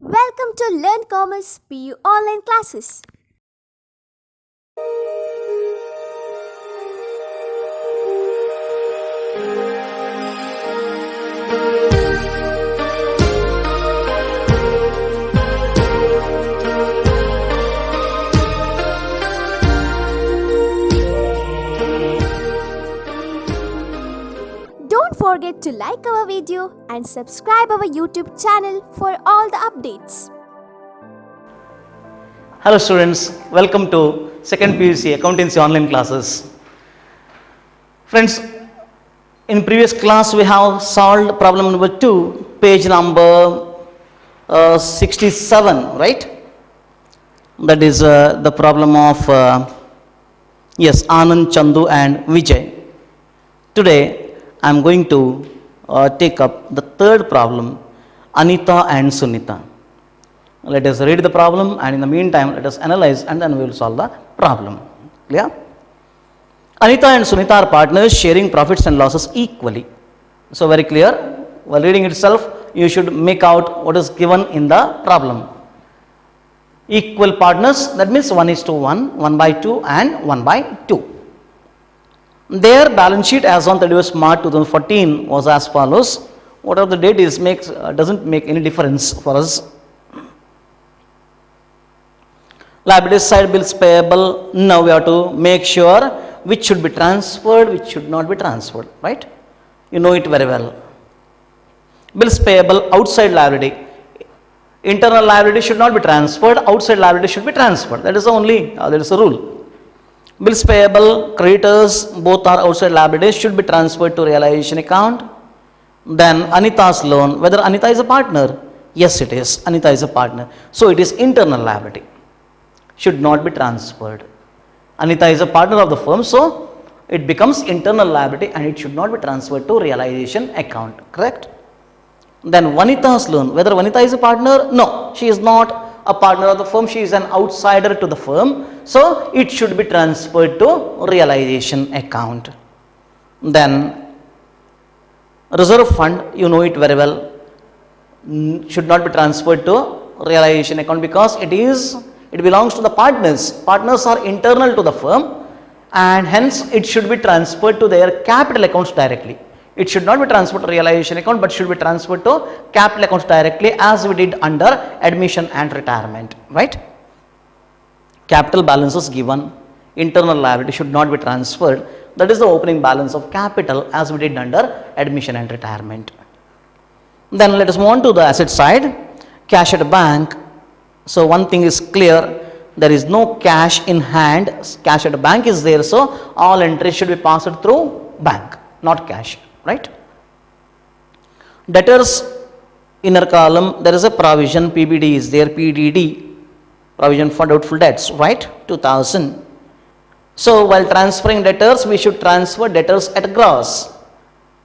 Welcome to Learn Commerce PU online classes. Don't forget to like our video and subscribe our YouTube channel for all the updates. Hello students, welcome to second PUC accountancy online classes. Friends, in previous class we have solved problem number 2, page number 67, right? That is the problem of Anand, Chandu and Vijay. Today I am going to take up the third problem, Anita and Sunita. Let us read the problem, and in the meantime let us analyze, and then we will solve the problem. Clear? Anita and Sunita are partners sharing profits and losses equally. So very clear. While reading itself, you should make out what is given in the problem. Equal partners, that means 1:1, 1/2 and 1/2. Their balance sheet as on 31st March 2014 was as follows. Whatever the date is doesn't make any difference for us. Liability side, bills payable. Now we have to make sure which should be transferred, which should not be transferred, right? You know it very well. Bills payable, outside liability. Internal liability should not be transferred, outside liability should be transferred. That is the only, that is the rule. Bills payable, creditors, both are outside liabilities, should be transferred to realization account. Then Anita's loan, whether Anita is a partner? Yes, it is. Anita is a partner. So it is internal liability. Should not be transferred. Anita is a partner of the firm, so it becomes internal liability and it should not be transferred to realization account. Correct? Then Vanita's loan, whether Vanita is a partner? No, she is not a partner of the firm, she is an outsider to the firm, so it should be transferred to realization account. Then reserve fund, you know it very well, should not be transferred to realization account because it belongs to the partners. Partners are internal to the firm and hence it should be transferred to their capital accounts directly. It should not be transferred to realization account but should be transferred to capital accounts directly as we did under admission and retirement, right? Capital balance is given, internal liability should not be transferred. That is the opening balance of capital as we did under admission and retirement. Then let us move on to the asset side, cash at bank. So one thing is clear, there is no cash in hand, cash at the bank is there, so all entries should be passed through bank, not cash, right? Debtors, inner column, there is a provision, PBD is there, PDD, provision for doubtful debts, right, 2000. So while transferring debtors, we should transfer debtors at gross.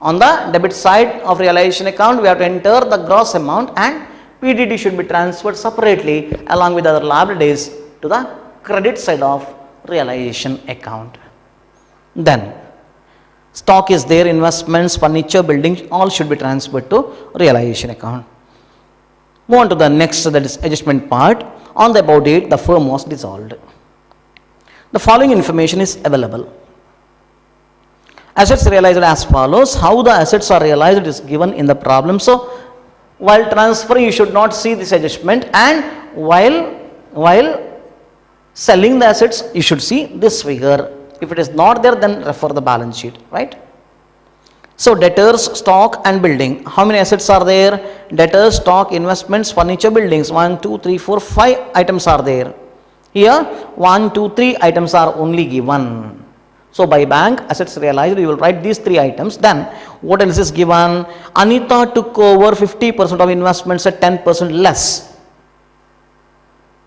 On the debit side of realization account, we have to enter the gross amount and PDD should be transferred separately along with other liabilities to the credit side of realization account. Then stock is there, investments, furniture, buildings, all should be transferred to realization account. Move on to the next, that is adjustment part. On the above date, the firm was dissolved. The following information is available. Assets realized as follows. How the assets are realized is given in the problem. So while transferring, you should not see this adjustment, and while selling the assets, you should see this figure. If it is not there, then refer the balance sheet, right? So debtors, stock and building. How many assets are there? Debtors, stock, investments, furniture, buildings. 1, 2, 3, 4, 5 items are there. Here 1, 2, 3 items are only given. So by bank assets realized, you will write these 3 items. Then what else is given? Anita took over 50% of investments at 10% less.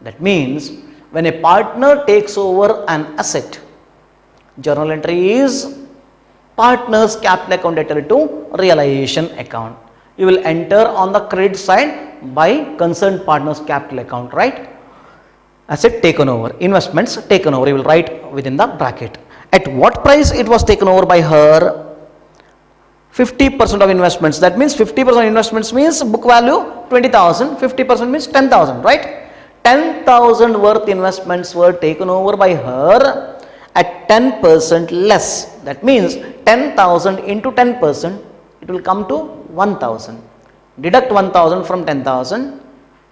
That means when a partner takes over an asset, journal entry is partner's capital account debtor to realization account. You will enter on the credit side by concerned partner's capital account, right? Asset taken over, investments taken over, you will write within the bracket. At what price it was taken over by her? 50% of investments. That means 50% of investments means book value 20,000, 50% means 10,000, right? 10,000 worth investments were taken over by her at 10% less. That means 10,000 into 10%, it will come to 1,000. Deduct 1,000 from 10,000.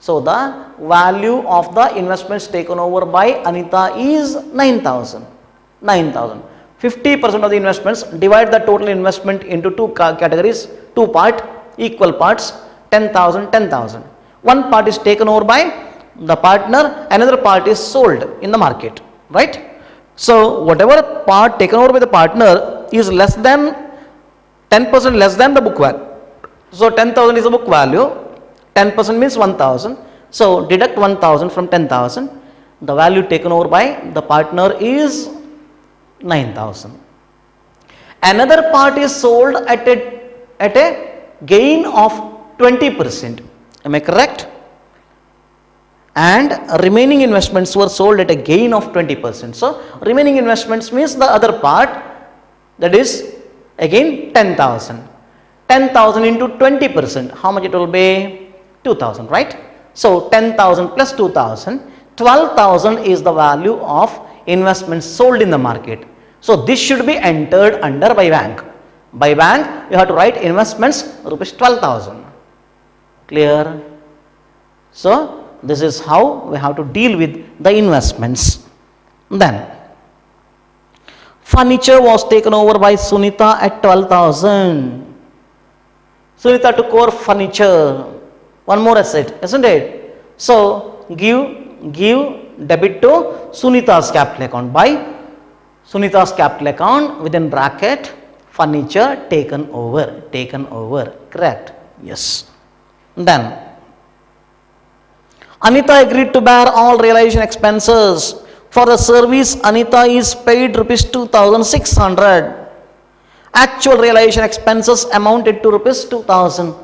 So the value of the investments taken over by Anita is 9,000. 9,000. 50% of the investments, divide the total investment into two categories, equal parts, 10,000, 10,000. One part is taken over by the partner, another part is sold in the market, right? So whatever part taken over by the partner is less than 10% less than the book value. So 10,000 is the book value, 10% means 1,000. So deduct 1,000 from 10,000. The value taken over by the partner is 9,000. Another part is sold at a gain of 20%. Am I correct? And remaining investments were sold at a gain of 20%. So remaining investments means the other part, that is again 10,000. 10,000 into 20%, how much it will be? 2,000, right? So 10,000 plus 2,000, 12,000 is the value of investments sold in the market. So this should be entered under by bank. By bank, you have to write investments rupees 12,000. Clear? So this is how we have to deal with the investments. Then furniture was taken over by Sunita at 12,000. Sunita took over furniture, one more asset, isn't it? So give debit to Sunita's capital account. By Sunita's capital account, within bracket, furniture taken over, correct? Yes. Then Anita agreed to bear all realization expenses. For the service, Anita is paid rupees 2,600. Actual realization expenses amounted to rupees 2,000.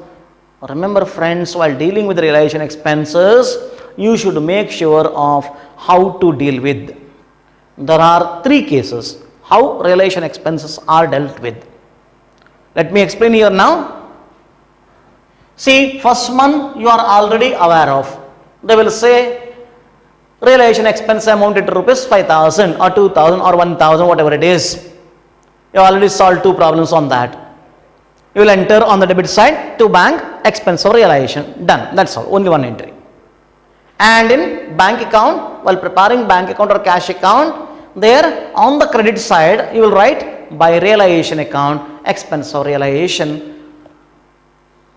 Remember friends, while dealing with realization expenses, you should make sure of how to deal with. There are three cases how realization expenses are dealt with. Let me explain here now. See, first one you are already aware of. They will say realization expense amounted to rupees 5,000 or 2,000 or 1,000, whatever it is. You already solved two problems on that. You will enter on the debit side to bank expense or realization. Done. That's all. Only one entry. And in bank account, while preparing bank account or cash account, there on the credit side you will write by realization account expense or realization.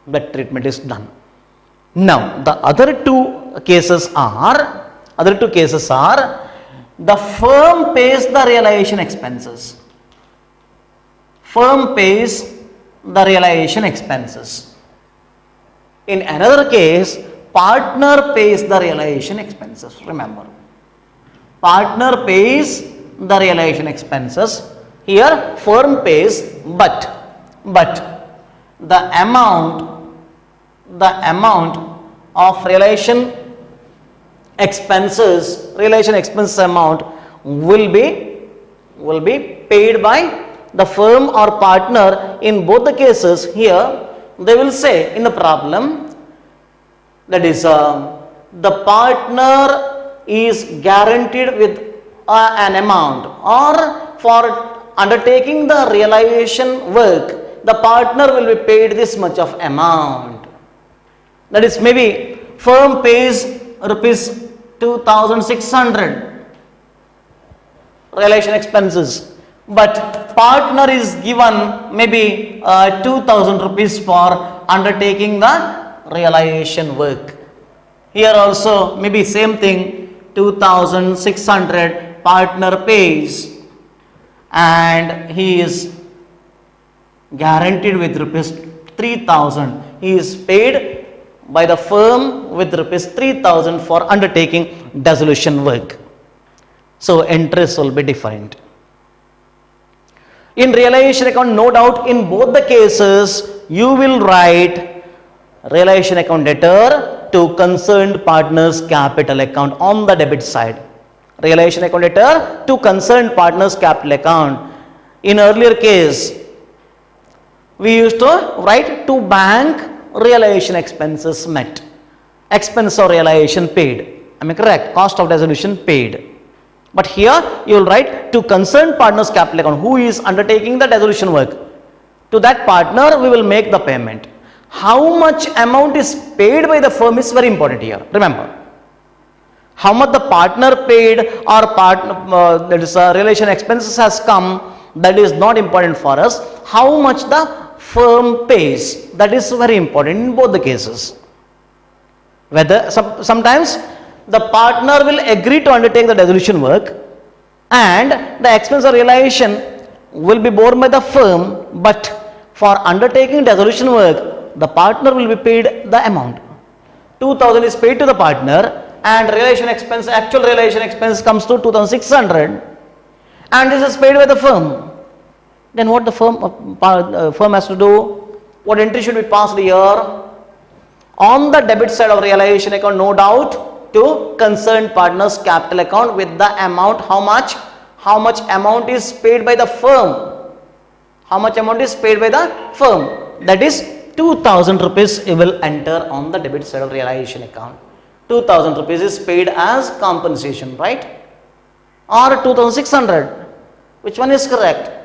That treatment is done. Now the other two cases are the firm pays the realization expenses. Firm pays the realization expenses. In another case, partner pays the realization expenses. Remember, partner pays the realization expenses. Here firm pays, but the amount of realization expense amount will be paid by the firm or partner. In both the cases, here they will say in the problem, that is the partner is guaranteed with an amount, or for undertaking the realization work, the partner will be paid this much of amount. That is, maybe firm pays rupees 2,600 realization expenses, but partner is given maybe 2,000 rupees for undertaking the realization work. Here also maybe same thing, 2,600 partner pays and he is guaranteed with rupees 3,000. He is paid by the firm with rupees 3,000 for undertaking dissolution work. So interest will be different. In realization account, no doubt in both the cases you will write realization account debtor to concerned partners capital account on the debit side. Realization account debtor to concerned partners capital account. In earlier case, we used to write to bank realization expenses met. Expense of realization paid. Am I correct? Cost of dissolution paid. But here you will write to concerned partners capital account who is undertaking the dissolution work. To that partner we will make the payment. How much amount is paid by the firm is very important here. Remember. How much the partner paid or that is relation expenses has come, that is not important for us. How much the firm pays, that is very important in both the cases. Whether sometimes the partner will agree to undertake the dissolution work and the expense of realization will be borne by the firm, but for undertaking dissolution work the partner will be paid the amount. 2000 is paid to the partner and realization expense, actual realization expense comes to 2600 and this is paid by the firm. Then what the firm has to do? What entry should be passed here? On the debit side of realization account, no doubt, to concerned partners capital account with the amount. How much? How much amount is paid by the firm? How much amount is paid by the firm? That is 2000 rupees you will enter on the debit side of realization account. 2000 rupees is paid as compensation, right? Or 2600. Which one is correct?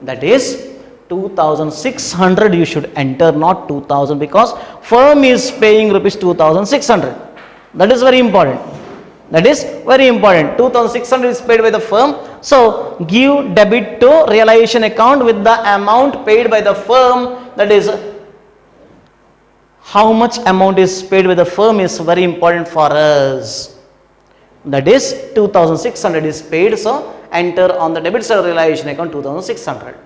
That is 2600 you should enter, not 2000, because firm is paying rupees 2600. That is very important. That is very important. 2600 is paid by the firm. So give debit to realization account with the amount paid by the firm. That is, how much amount is paid by the firm is very important for us. That is 2600 is paid. So enter on the debit side of realization account 2600.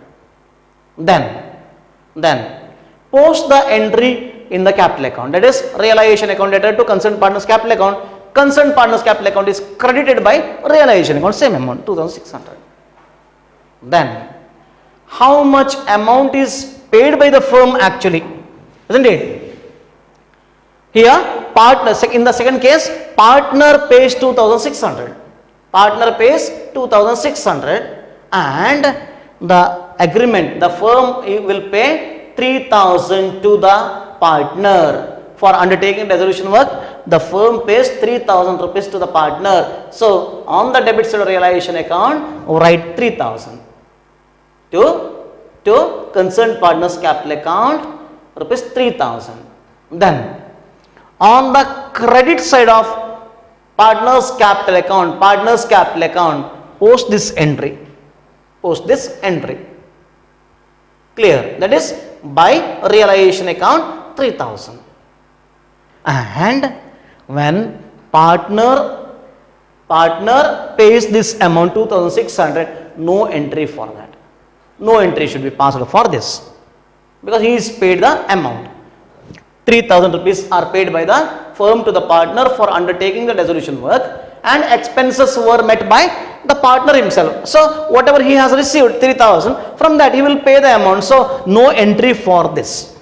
Then post the entry in the capital account. That is realization account debtor to concerned partners capital account. Concerned partners capital account is credited by realization account, same amount 2600. Then how much amount is paid by the firm actually, isn't it? Here partner, in the second case, partner pays 2600. Partner pays 2600 and the agreement, the firm will pay 3000 to the partner for undertaking dissolution work. The firm pays 3000 rupees to the partner. So on the debit side of realization account write 3000 to concerned partners capital account rupees 3000. Then on the credit side of partners capital account post this entry. Clear? That is by realization account 3000. And when partner pays this amount 2600, no entry for that. No entry should be passed for this, because he is paid the amount. 3000 rupees are paid by the firm to the partner for undertaking the dissolution work, and expenses were met by the partner himself. So whatever he has received 3000, from that he will pay the amount. So no entry for this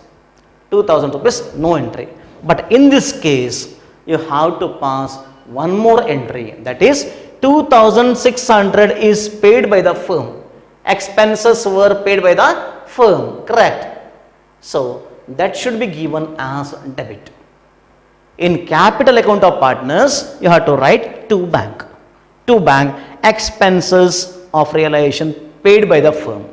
2000 rupees, no entry. But in this case you have to pass one more entry, that is 2600 is paid by the firm. Expenses were paid by the firm, correct? So that should be given as debit. In capital account of partners, you have to write to bank. To bank, expenses of realization paid by the firm.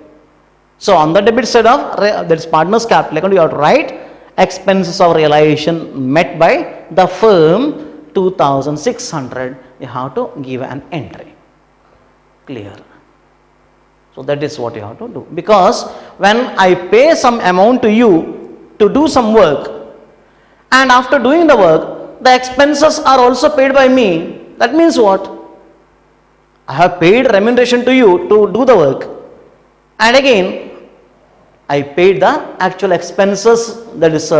So on the debit side of that is partners capital account, you have to write expenses of realization met by the firm 2600. You have to give an entry. Clear? So that is what you have to do, because when I pay some amount to you to do some work, and after doing the work the expenses are also paid by me, that means what? I have paid remuneration to you to do the work, and again I paid the actual expenses that is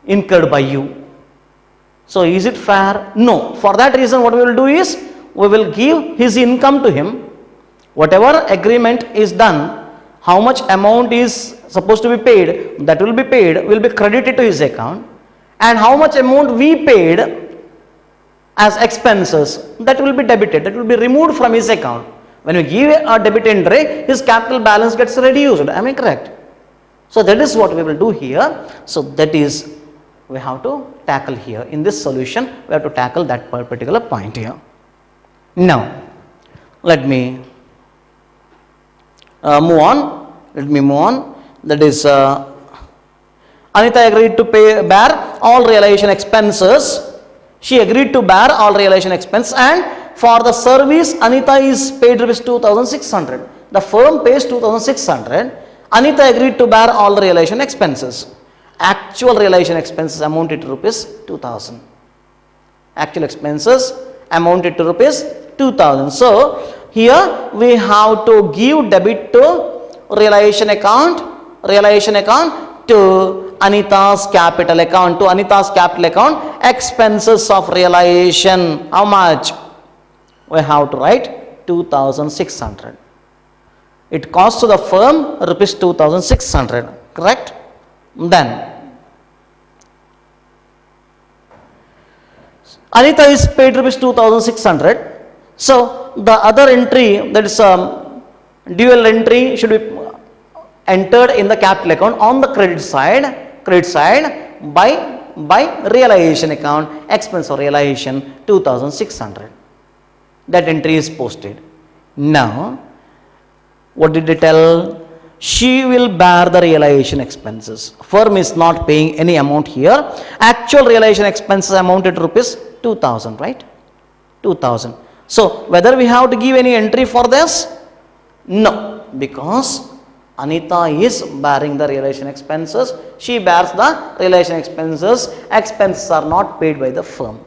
incurred by you. So is it fair? No. For that reason what we will do is, we will give his income to him. Whatever agreement is done, how much amount is supposed to be paid, that will be paid, will be credited to his account, and how much amount we paid as expenses, that will be debited, that will be removed from his account. When you give a debit entry, his capital balance gets reduced. Am I correct? So that is what we will do here. So that is we have to tackle here. In this solution, we have to tackle that particular point here. Now, let me move on. Let me move on. That is, Anita agreed to bear all realization expenses. She agreed to bear all realization expense, and for the service, Anita is paid rupees 2,600. The firm pays 2,600. Anita agreed to bear all the realization expenses. Actual realization expenses amounted to rupees 2,000. Actual expenses amounted to rupees 2,000. So here we have to give debit to realization account to Anita's capital account, expenses of realization. How much? We have to write 2,600. It costs to the firm rupees 2,600, correct? Then Anita is paid rupees 2,600. So the other entry, that is dual entry, should be entered in the capital account on the credit side by realization account, expense of realization 2,600. That entry is posted. Now, what did they tell? She will bear the realization expenses. Firm is not paying any amount here. Actual realization expenses amounted to rupees 2,000, right? 2,000. So whether we have to give any entry for this? No, because Anita is bearing the realization expenses. She bears the realization expenses. Expenses are not paid by the firm.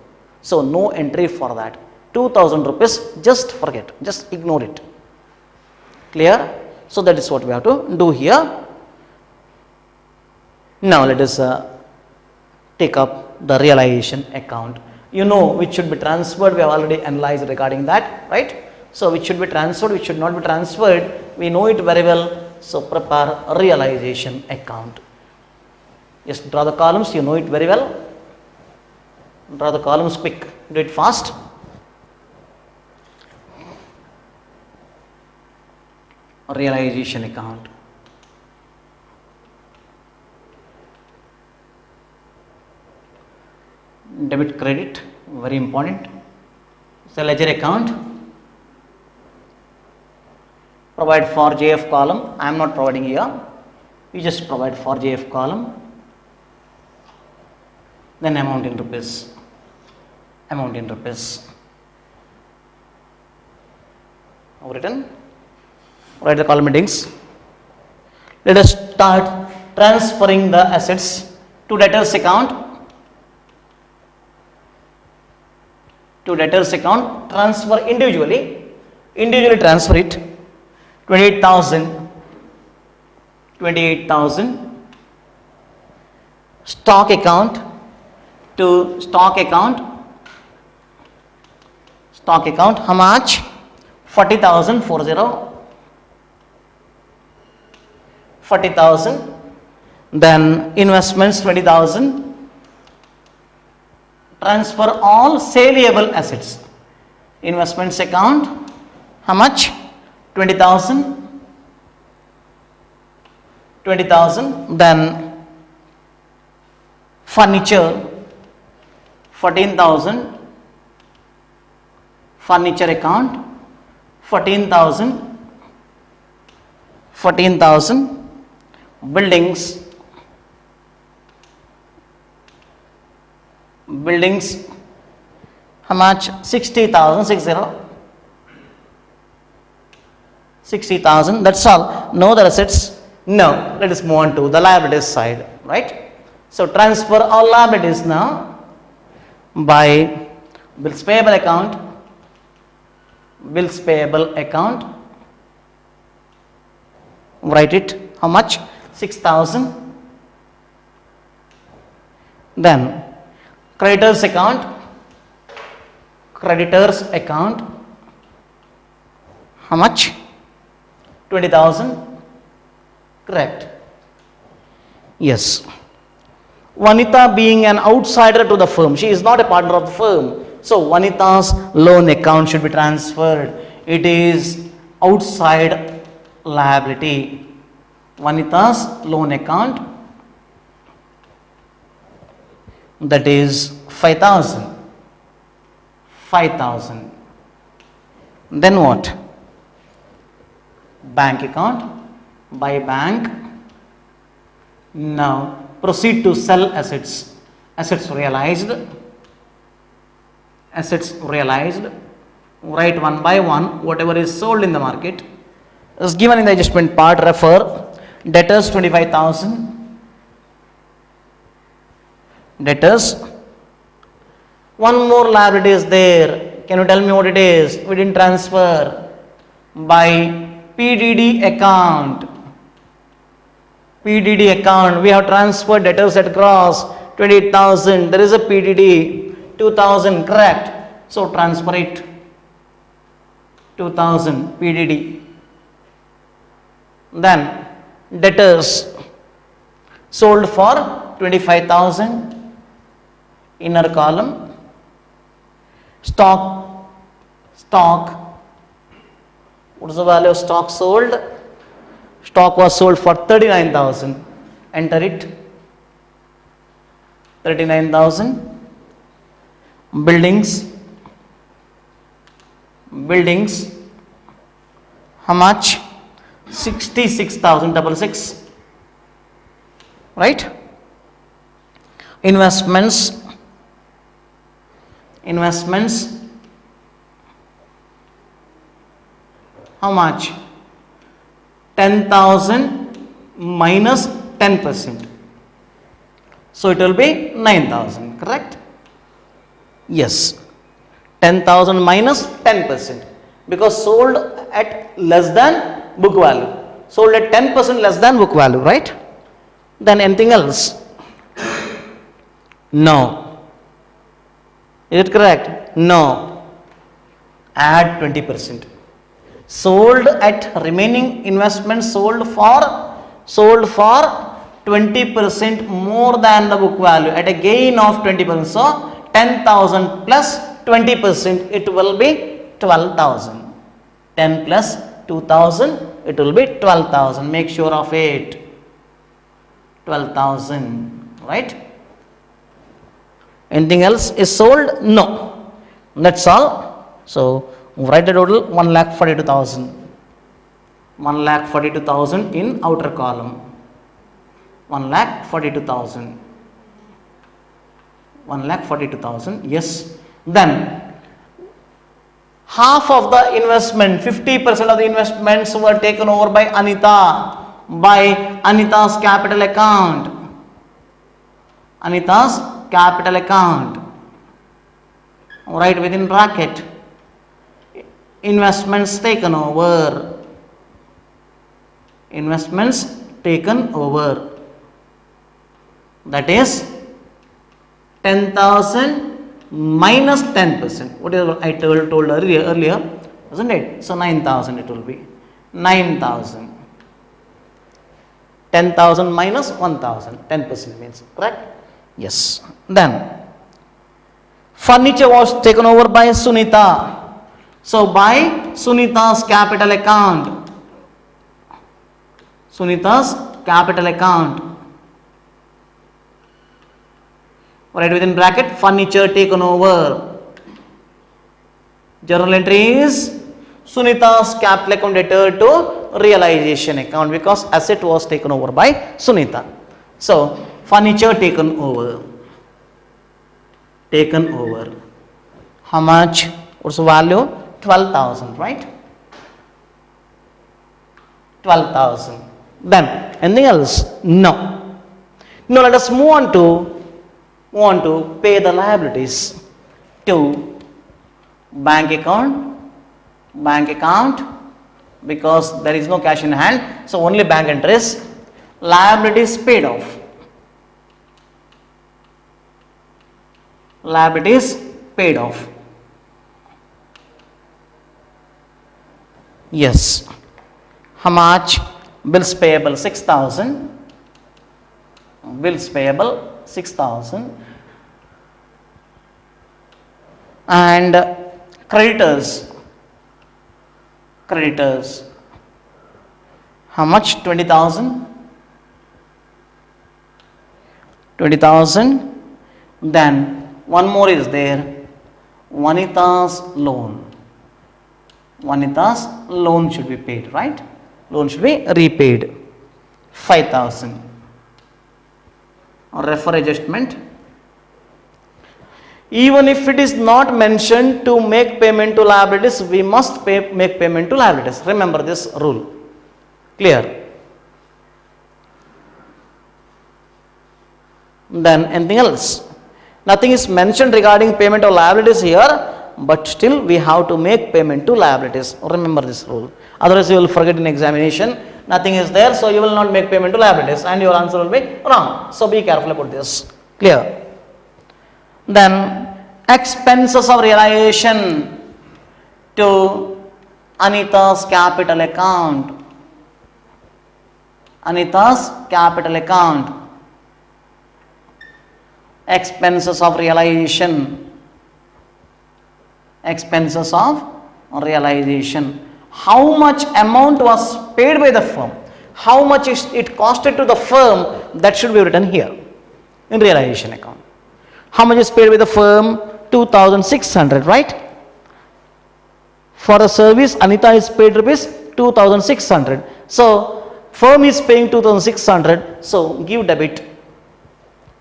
So no entry for that. 2,000 rupees, just forget, just ignore it. Clear? So that is what we have to do here. Now let us take up the realization account. You know which should be transferred. We have already analyzed regarding that, right? So which should be transferred, which should not be transferred. We know it very well. So prepare a realization account. Just draw the columns. You know it very well. Draw the columns quick. Do it fast. Realization account. Debit credit, very important. So ledger account. Provide for JF column. I am not providing here. You just provide for JF column. Then amount in rupees. Amount in rupees. Written. Write the column headings. Let us start transferring the assets to debtors account. To debtors account, transfer individually transfer it. 28,000. Stock account to stock account. Stock account, how much? 40,000, 40,000. Then investments 20,000. Transfer all saleable assets. Investments account, how much? 20,000. Then furniture, 14,000. Furniture account, 14,000. Buildings, how much? 60,000, 60,000. That's all. No other assets. No. Let us move on to the liabilities side, right? So transfer all liabilities now by bills payable account. Write it. How much? 6,000. Then creditors account. How much? 20,000. Correct. Yes. Vanita being an outsider to the firm, she is not a partner of the firm. So Vanita's loan account should be transferred. It is outside liability. Vanita's loan account, that is 5,000. 5,000. Then what? Bank account, by bank. Now proceed to sell assets. Assets realized. Assets realized. Write one by one whatever is sold in the market is given in the adjustment part. Refer debtors 25,000. Debtors. One more liability is there. Can you tell me what it is? We didn't transfer. By PDD account. PDD account. We have transferred debtors at gross 28,000. There is a PDD 2,000. Correct. So transfer it. 2,000 PDD. Then debtors sold for 25,000. Inner column. Stock. What is the value of stock sold? Stock was sold for 39,000. Enter it. 39,000. Buildings. How much? 66,666. Right? Investments. How much? 10,000 minus 10%. So it will be 9,000. Correct? Yes. 10,000 minus 10%. Because sold at less than book value. Sold at 10% less than book value. Right? Then anything else? No. Is it correct? No. Add 20%. Sold at remaining investments sold for 20% more than the book value at a gain of 20%. So 10,000 plus 20%, it will be 12,000. 10 plus 2,000, it will be 12,000. Make sure of it. 12,000. Right? Anything else is sold? No. That's all. So write the total 1,42,000. 1,42,000 in outer column. 1,42,000. 1,42,000. Yes. Then half of the investment, 50% of the investments were taken over by Anita, by Anita's capital account. Anita's capital account. Write within bracket. Investments taken over. Investments taken over. That is 10,000 minus 10%. What is I told earlier, isn't it? So 9,000 it will be. 9,000. 10,000 minus 1,000. 10% means, correct? Yes. Then furniture was taken over by Sunita. So by Sunita's capital account. Sunita's capital account. Write within bracket furniture taken over. Journal entry is Sunita's capital account debtor to realization account because asset was taken over by Sunita. So furniture taken over. Taken over. How much? What's the value? 12,000, right? 12,000. Then anything else? No. Now let us move on to pay the liabilities. To bank account because there is no cash in hand, so only bank entries. Liabilities paid off. Liabilities paid off. Yes. How much? Bills payable 6,000. Bills payable 6,000. And creditors creditors. How much? 20,000. 20,000. Then one more is there, Vanita's loan. Vanita's loan should be paid, right? Loan should be repaid. 5,000. Refer adjustment. Even if it is not mentioned to make payment to liabilities, we must make payment to liabilities. Remember this rule. Clear? Then anything else? Nothing is mentioned regarding payment of liabilities here, but still we have to make payment to liabilities. Remember this rule. Otherwise you will forget in examination. Nothing is there, so you will not make payment to liabilities and your answer will be wrong. So be careful about this. Clear? Then expenses of realization to Anita's capital account. Anita's capital account. Expenses of realization. Expenses of realization. How much amount was paid by the firm? How much it costed to the firm? That should be written here in realization account. How much is paid by the firm? 2,600, right? For a service, Anita is paid rupees 2,600. So firm is paying 2,600. So give debit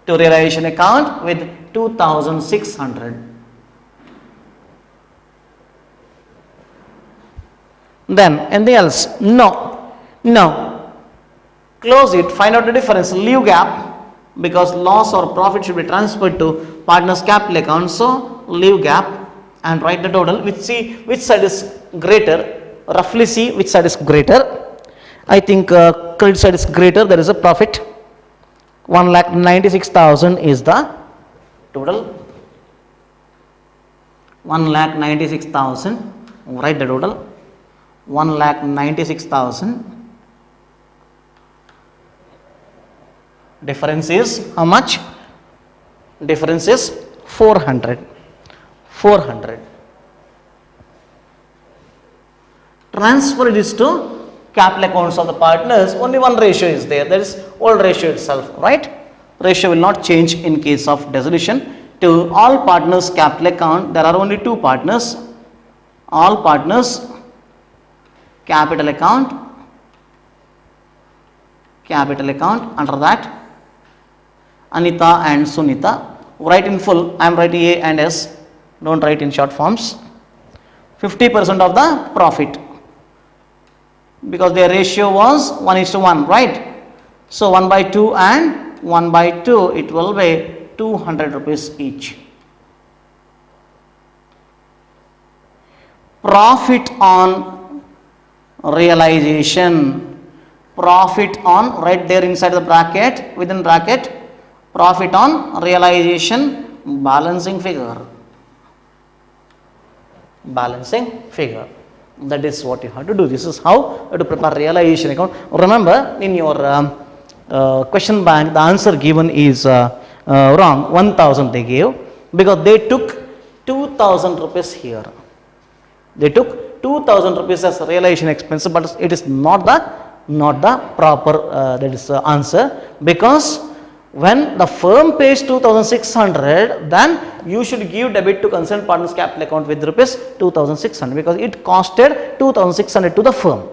to realization account with 2,600. Then anything else? No. Close it, find out the difference, leave gap, because loss or profit should be transferred to partner's capital account. So leave gap and write the total, which side is greater. Roughly see which side is greater. I think credit side is greater, there is a profit. 1,96,000 is the total. 1,96,000. Write the total. 1,96,000. Difference is how much? Difference is 400. 400. Transfer this to capital accounts of the partners. Only one ratio is there. That is old ratio itself, right? Ratio will not change in case of dissolution. To all partners capital account, there are only two partners. All partners capital account. Capital account, under that Anita and Sunita. Write in full. I am writing A and S. Don't write in short forms. 50% of the profit, because their ratio was 1:1, right? So 1/2 and 1/2, it will be 200 rupees each. Profit on realization. Profit on, right there inside the bracket, within bracket, profit on realization, balancing figure. Balancing figure. That is what you have to do. This is how you have to prepare realization account. Remember, in your question bank, the answer given is wrong. 1,000 they gave, because they took 2,000 rupees here. They took 2,000 rupees as realization expense, but it is not the proper that is answer, because when the firm pays 2,600, then you should give debit to concerned partners capital account with rupees 2,600, because it costed 2,600 to the firm.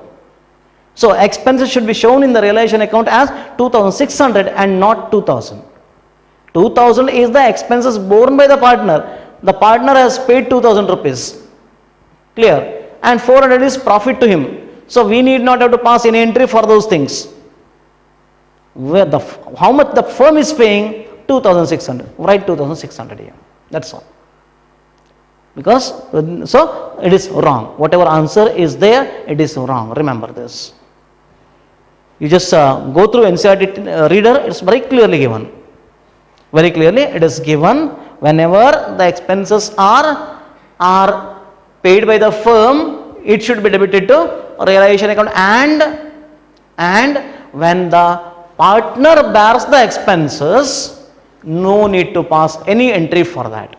So expenses should be shown in the realization account as 2,600 and not 2,000. 2,000 is the expenses borne by the partner. The partner has paid 2,000 rupees. Clear? And 400 is profit to him. So we need not have to pass any entry for those things. Where how much the firm is paying? 2,600. Write 2,600 here. That's all. Because so it is wrong. Whatever answer is there, it is wrong. Remember this. You just go through NCERT reader. It's very clearly given. Very clearly it is given. Whenever the expenses are paid by the firm, it should be debited to realization account, and when the partner bears the expenses, no need to pass any entry for that.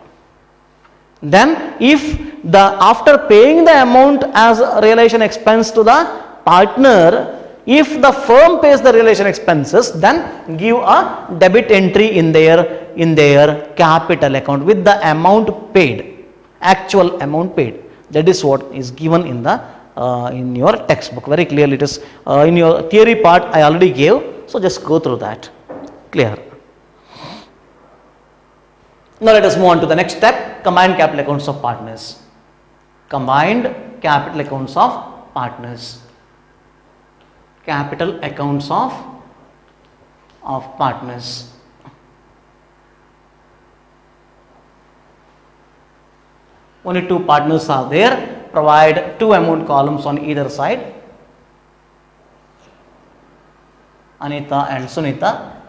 Then if after paying the amount as realization expense to the partner, if the firm pays the realization expenses, then give a debit entry in their capital account with the amount paid, actual amount paid. That is what is given in the in your textbook. Very clearly it is in your theory part I already gave, so just go through that. Clear. Now let us move on to the next step, combined capital accounts of partners. Combined capital accounts of partners. Capital accounts of partners. Only two partners are there. Provide two amount columns on either side. Anita and Sunita.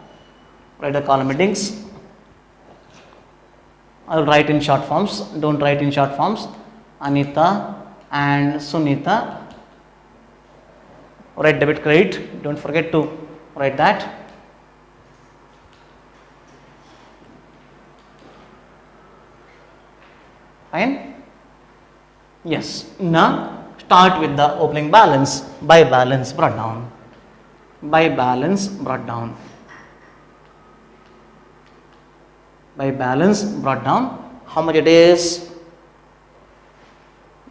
Write the column headings. I will write in short forms. Don't write in short forms. Anita and Sunita. Write debit credit. Don't forget to write that. Fine? Yes. Now start with the opening balance. By balance brought down. By balance brought down. By balance brought down. How much it is?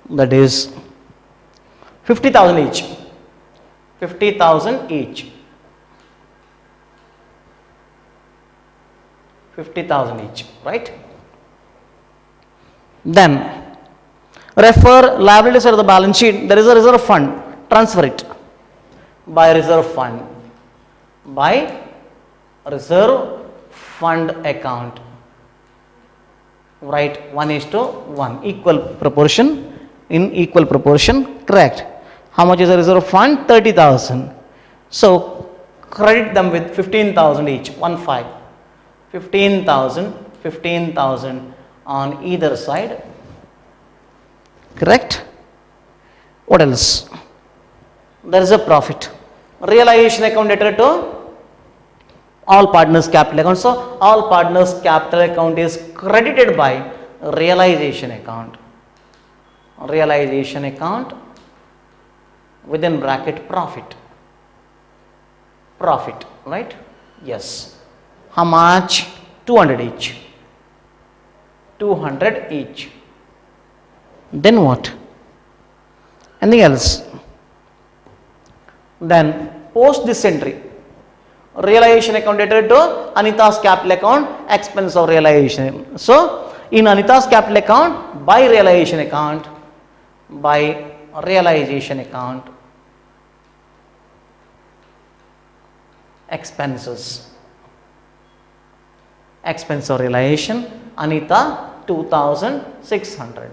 That is 50,000 each. 50,000 each. 50,000 each, right? Then refer liabilities of the balance sheet. There is a reserve fund. Transfer it. By reserve fund. By reserve fund account. Write 1:1, equal proportion, in equal proportion, correct. How much is the reserve fund? 30,000. So credit them with 15,000 each, 1/5. 15,000 on either side, correct. What else? There is a profit. Realization account debtor to all partners capital account. So all partners capital account is credited by realization account. Realization account within bracket profit. Profit, right? Yes. How much? 200 each. 200 each. Then what? Anything else? Then post this entry. Realization account debtor to Anita's capital account, expense of realization. So in Anita's capital account, by realization account, expenses. Expense of realization, Anita 2,600.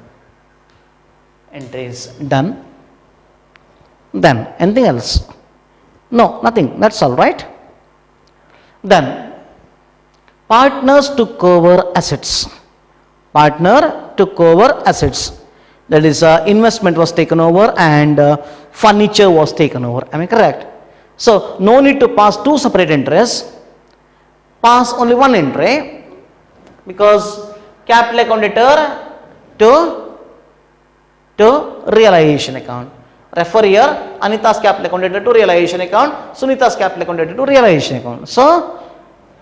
Entries done. Then anything else? No, nothing. That's all, right? Then partners took over assets. Partner took over assets. That is, investment was taken over and furniture was taken over. Am I correct? So no need to pass two separate entries. Pass only one entry, because capital account debtor to realization account. Refer here, Anita's capital account debtor to realization account, Sunita's capital account debtor to realization account. So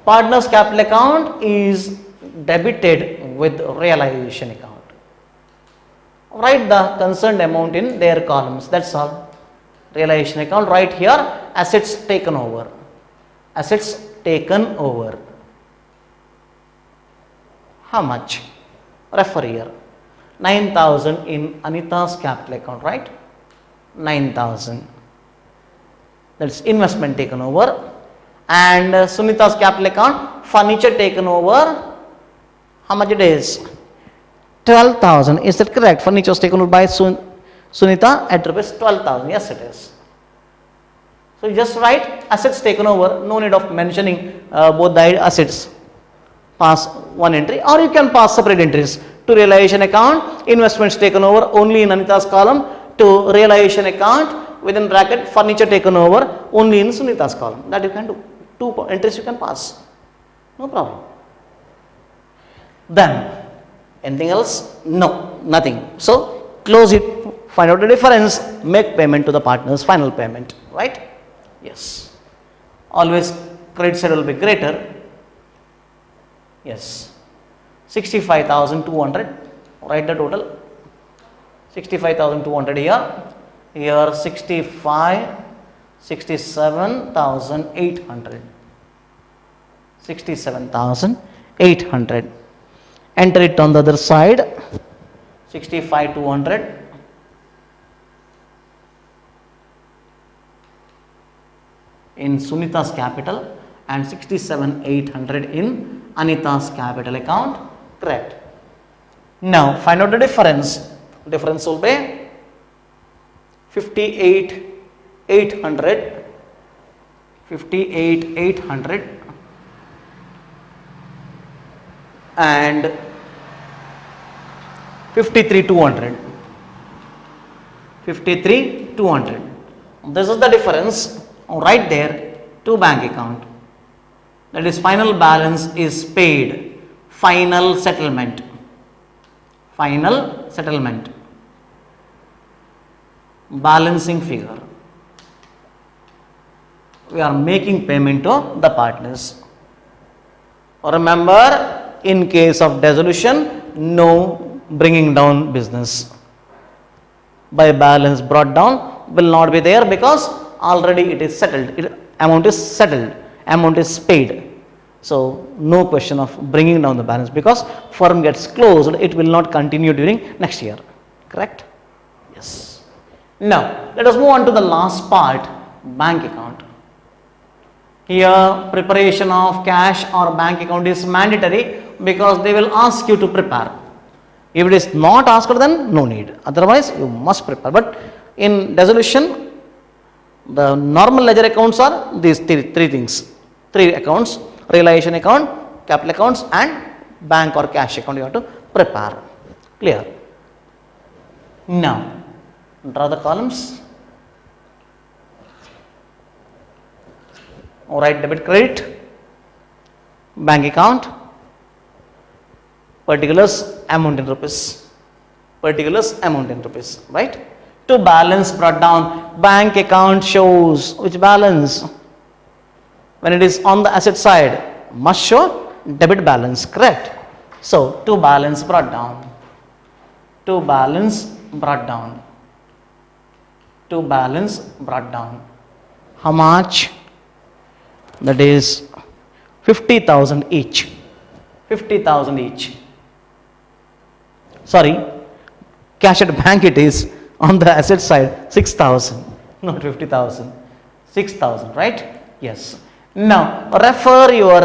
partner's capital account is debited with realization account. Write the concerned amount in their columns. That's all. Realization account. Write here assets taken over. Assets taken over. How much? Refer here. 9,000 in Anita's capital account, right? 9,000. That's investment taken over. And Sunita's capital account, furniture taken over. How much it is? 12,000. Is that correct? Furniture was taken over by Sunita at rupees 12,000. Yes, it is. So you just write assets taken over. No need of mentioning both the assets. Pass one entry, or you can pass separate entries. To realization account, investments taken over only in Anita's column. To realization account, within bracket, furniture taken over only in Sunita's column. That you can do. Two entries you can pass. No problem. Then Anything else? No, nothing. So close it, find out the difference, make payment to the partner's final payment, right? Yes. Always credit side will be greater. Yes. 65,200. Write the total. 65,200 here. Here 67,800. 67,800. Enter it on the other side. 65,200. In Sunita's capital and 67,800 in Anita's capital account. Correct. Now find out the difference. Difference will be 58,800. 58,800 and 53,200. 53,200. This is the difference right there to bank account. That is, final balance is paid. Final settlement. Final settlement. Balancing figure. We are making payment to the partners. Remember, in case of dissolution, no bringing down business. By balance brought down will not be there because already it is settled. Amount is settled. Amount is paid. So no question of bringing down the balance because firm gets closed. It will not continue during next year. Correct? Yes. Now let us move on to the last part, bank account. Here preparation of cash or bank account is mandatory because they will ask you to prepare. If it is not asked, then no need. Otherwise you must prepare. But in dissolution, the normal ledger accounts are these three things. Three accounts: realization account, capital accounts and bank or cash account you have to prepare. Clear? Now draw the columns. Write debit credit, bank account, particulars amount in rupees, particulars amount in rupees, right? To balance brought down, bank account shows which balance? When it is on the asset side, must show debit balance, correct? So to balance brought down, to balance brought down, to balance brought down. How much? That is 50,000 each. 50,000 each. Sorry, cash at bank it is. On the asset side 6,000, not 50,000. 6,000, right? Yes. Now refer your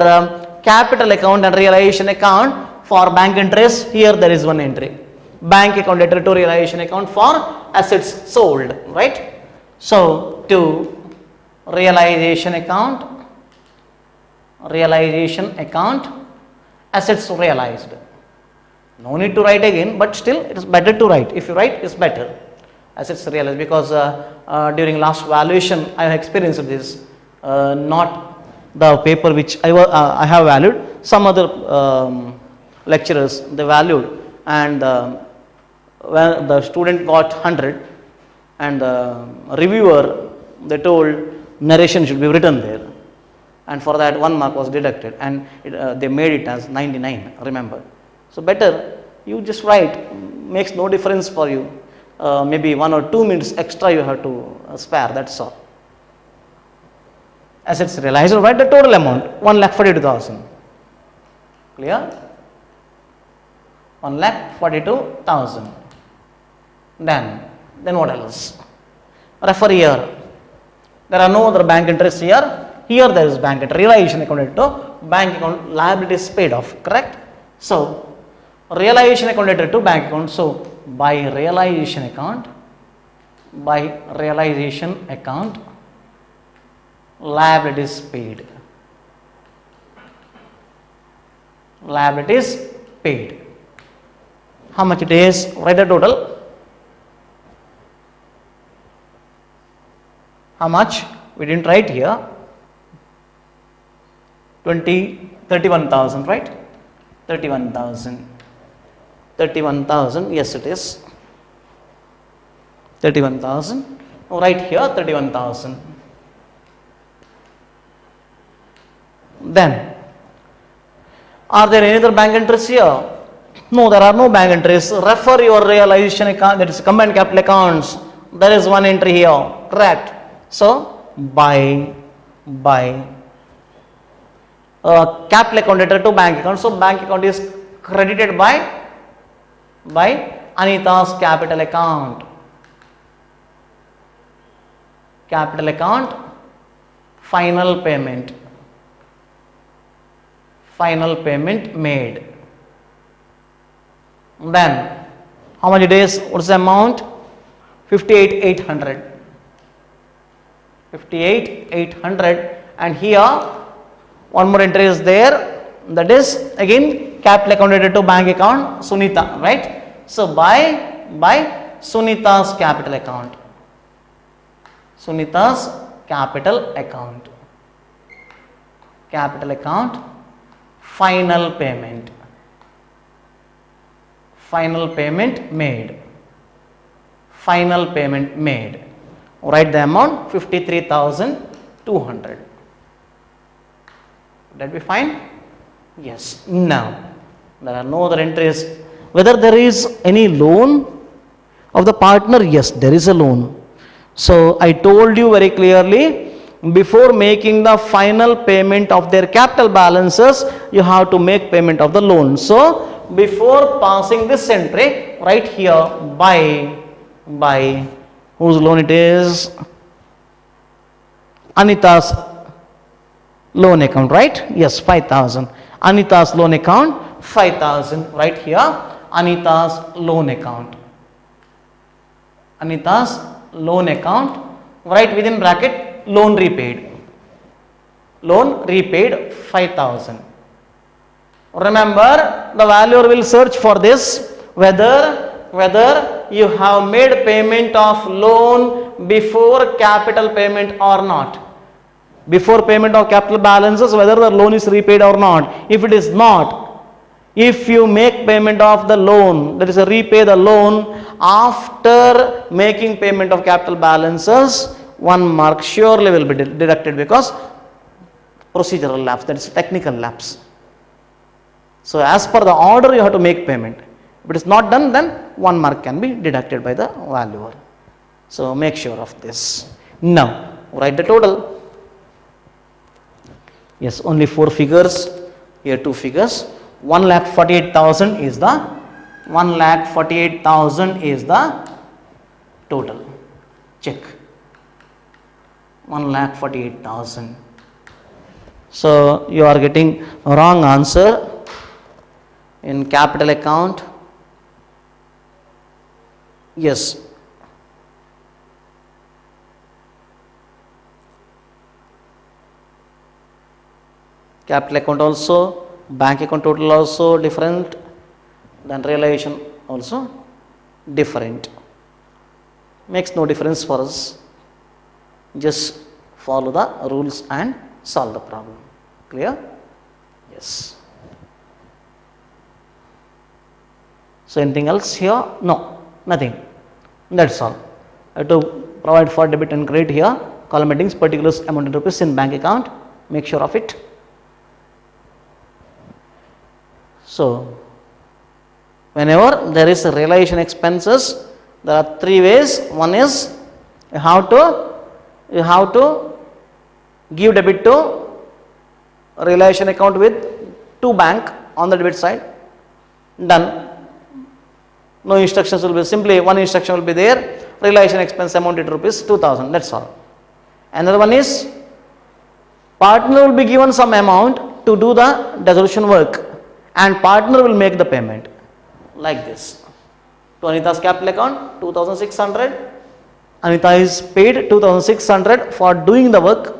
capital account and realization account for bank interest. Here there is one entry. Bank account letter to realization account for assets sold, right? So to realization account, assets realized. No need to write again, but still it is better to write. If you write, it's better. Assets realized, because during last valuation I have experienced this. Not the paper which I have valued. Some other lecturers they valued, and when the student got 100, and the reviewer they told narration should be written there. And for that 1 mark was deducted, and they made it as 99, remember. So better you just write, makes no difference for you. Maybe 1 or 2 minutes extra you have to spare, that's all. Assets realized, write the total amount, 1,42,000. Clear? 1,42,000. Then what else? Refer here. There are no other bank interests here. Here there is bank account, realization account to bank account, liabilities paid off, correct? So realization account to bank account. So by realization account, liabilities paid. Liabilities paid. How much it is? Write the total. How much? We didn't write here. 31,000, right? 31,000. 31,000. Yes, it is 31,000. Right here 31,000. Then, are there any other bank entries here? No, there are no bank entries. Refer your realization account, that is combined capital accounts. There is one entry here. Correct. So, by capital account entered to bank account. So, bank account is credited by Anita's capital account. Capital account, final payment. Final payment made. Then, how many days? What is the amount? 58,800. 58,800. And here, one more entry is there. That is again capital account entered to bank account, Sunita, right? So, by Sunita's capital account. Sunita's capital account. Capital account, final payment. Final payment made. Final payment made. Write the amount 53,200. Would that be fine? Yes. Now, there are no other entries. Whether there is any loan of the partner? Yes, there is a loan. So, I told you very clearly, before making the final payment of their capital balances, you have to make payment of the loan. So, before passing this entry, right here, by whose loan it is? Anita's loan account, right? Yes, 5,000. Anita's loan account, 5,000. Right here, Anita's loan account. Anita's loan account, right within bracket, loan repaid. Loan repaid 5,000. Remember, the valuer will search for this, whether you have made payment of loan before capital payment or not. Before payment of capital balances, whether the loan is repaid or not. If it is not, if you make payment of the loan, that is repay the loan after making payment of capital balances, 1 mark surely will be deducted because procedural lapse, that is technical lapse. So, as per the order you have to make payment. If it is not done, then 1 mark can be deducted by the valuer. So, make sure of this. Now, write the total. Yes, only 4 figures, here 2 figures. 1,48,000 is the 1,48,000 is the total. Check. 1,48,000. So, you are getting wrong answer in capital account. Yes. Capital account also, bank account total also different, then realization also different. Makes no difference for us. Just follow the rules and solve the problem. Clear? Yes. So, anything else here? No, nothing. That's all. I have to provide for debit and credit here. Column headings, particulars, amount in rupees in bank account. Make sure of it. So, whenever there is a realization expenses, there are 3 ways. One is you have to give debit to realization account with 2 bank on the debit side. Done. No instructions will be, simply one instruction will be there. Realization expense amounted to rupees 2,000. That's all. Another one is partner will be given some amount to do the dissolution work, and partner will make the payment like this. To Anita's capital account 2,600. Anita is paid 2,600 for doing the work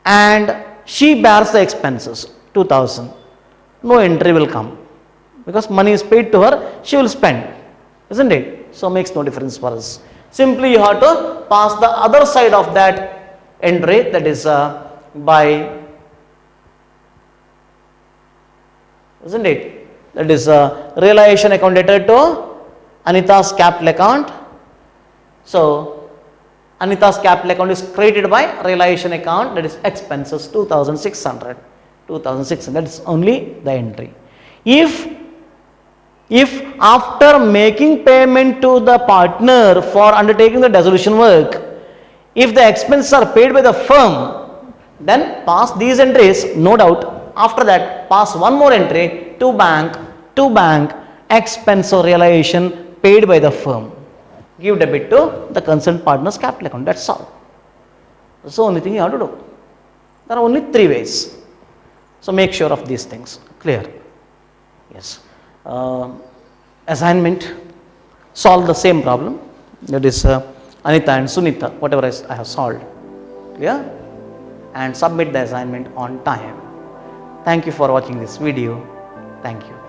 and she bears the expenses 2,000. No entry will come because money is paid to her, she will spend, isn't it? So, makes no difference for us. Simply you have to pass the other side of that entry, that is by, isn't it? that is realization account debtor to Anita's capital account. So Anita's capital account is created by realization account, that is expenses 2600. 2600, that is only the entry. If after making payment to the partner for undertaking the dissolution work, if the expenses are paid by the firm, then pass these entries, no doubt. After that, pass one more entry to bank, expense or realization paid by the firm. Give debit to the concerned partner's capital account. That's all. That's the only thing you have to do. There are only 3 ways. So make sure of these things. Clear? Yes. Assignment, solve the same problem, that is Anita and Sunita, whatever I have solved. Clear? And submit the assignment on time. Thank you for watching this video. Thank you.